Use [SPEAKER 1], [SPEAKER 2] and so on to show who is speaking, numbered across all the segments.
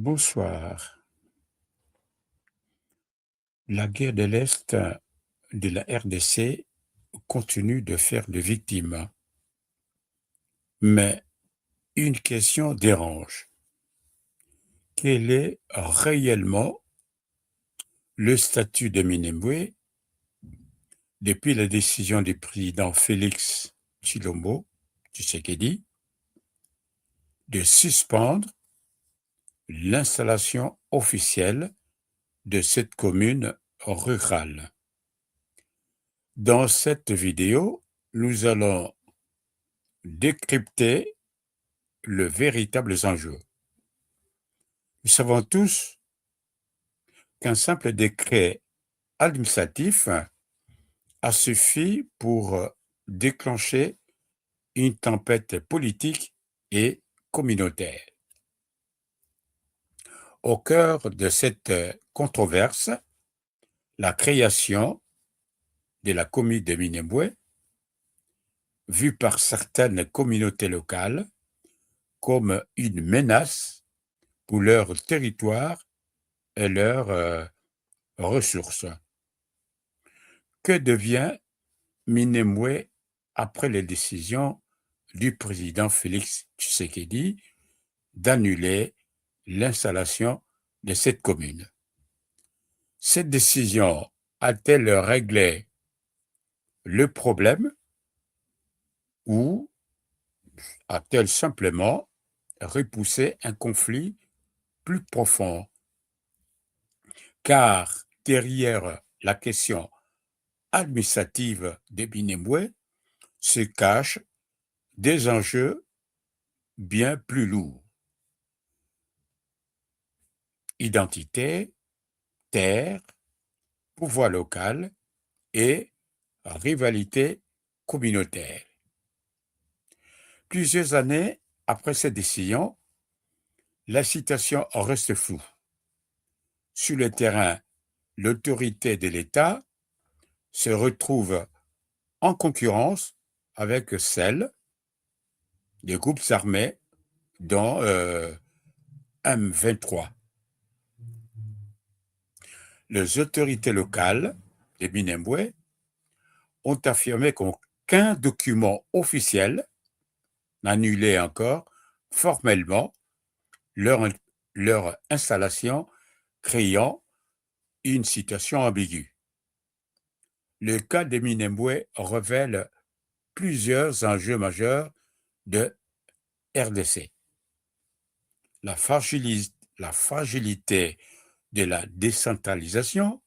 [SPEAKER 1] Bonsoir. La guerre de l'Est de la RDC continue de faire des victimes. Mais une question dérange. Quel est réellement le statut de Minembwe depuis la décision du président Félix Tshilombo Tshisekedi de suspendre l'installation officielle de cette commune rurale? Dans cette vidéo, nous allons décrypter le véritable enjeu. Nous savons tous qu'un simple décret administratif a suffi pour déclencher une tempête politique et communautaire. Au cœur de cette controverse, la création de la commune de Minembwe, vue par certaines communautés locales comme une menace pour leur territoire et leurs ressources. Que devient Minembwe après les décisions du président Félix Tshisekedi d'annuler l'installation de cette commune? Cette décision a-t-elle réglé le problème ou a-t-elle simplement repoussé un conflit plus profond? Car derrière la question administrative de Minembwe se cachent des enjeux bien plus lourds. Identité, terre, pouvoir local et rivalité communautaire. Plusieurs années après cette décision, la situation reste floue. Sur le terrain, l'autorité de l'État se retrouve en concurrence avec celle des groupes armés dont M23. Les autorités locales de Minembwe ont affirmé qu'aucun document officiel n'annulait encore formellement leur installation, créant une situation ambiguë. Le cas de Minembwe révèle plusieurs enjeux majeurs de RDC. La fragilité de la décentralisation,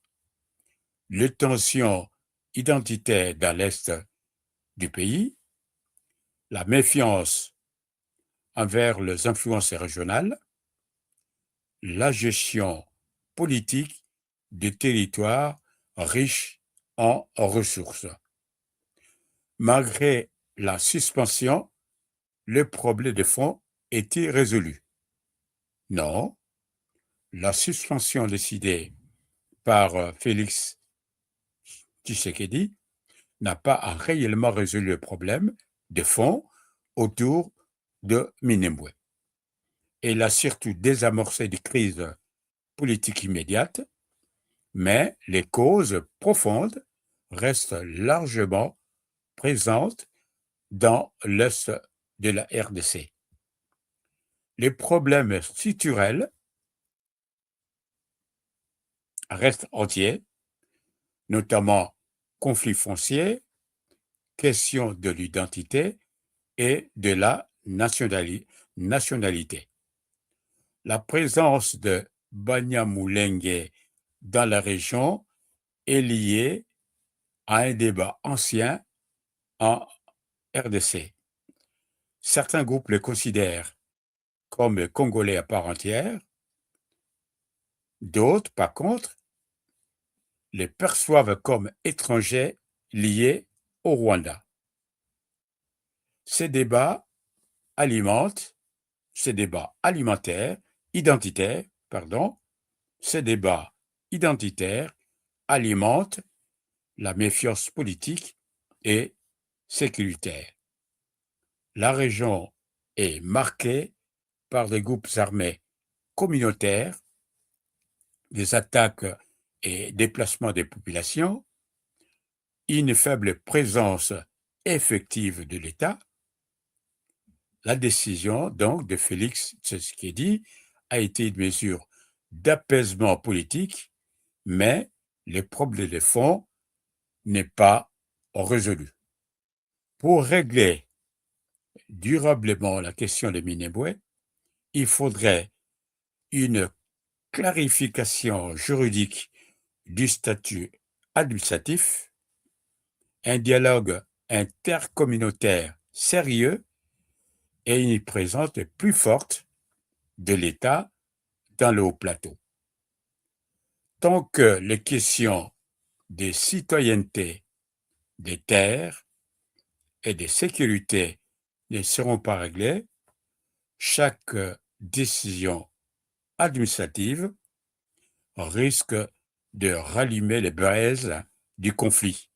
[SPEAKER 1] les tensions identitaires dans l'Est du pays, la méfiance envers les influences régionales, la gestion politique des territoires riches en ressources. Malgré la suspension, le problème de fond est-il résolu? Non, la suspension décidée par Félix Tshisekedi n'a pas réellement résolu le problème de fond autour de Minembwe. Elle a surtout désamorcé des crises politiques immédiates, mais les causes profondes restent largement présentes dans l'Est de la RDC. Les problèmes structurels restent entiers, notamment conflits fonciers, question de l'identité et de la nationalité. La présence de Banyamulenge dans la région est liée à un débat ancien en RDC. Certains groupes le considèrent comme congolais à part entière, d'autres, par contre, les perçoivent comme étrangers liés au Rwanda. Ces débats identitaires alimentent la méfiance politique et sécuritaire. La région est marquée par des groupes armés communautaires, des attaques et déplacements des populations, une faible présence effective de l'État. La décision donc de Félix Tshisekedi a été une mesure d'apaisement politique, mais le problème de fond n'est pas résolu. Pour régler durablement la question de Minembwe, il faudrait une clarification juridique du statut administratif, un dialogue intercommunautaire sérieux et une présence plus forte de l'État dans le Haut-Plateau. Tant que les questions de citoyenneté, des terres et de sécurité ne seront pas réglées, chaque décision administrative risque de rallumer les braises du conflit.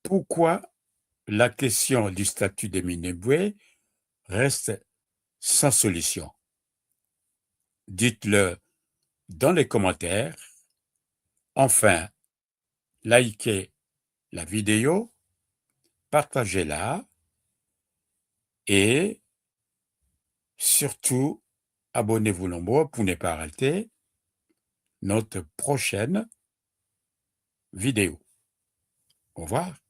[SPEAKER 1] Pourquoi la question du statut de Minembwe reste sans solution? Dites-le dans les commentaires. Enfin, likez la vidéo, partagez-la et surtout, abonnez-vous nombreux pour ne pas rater notre prochaine vidéo. Au revoir.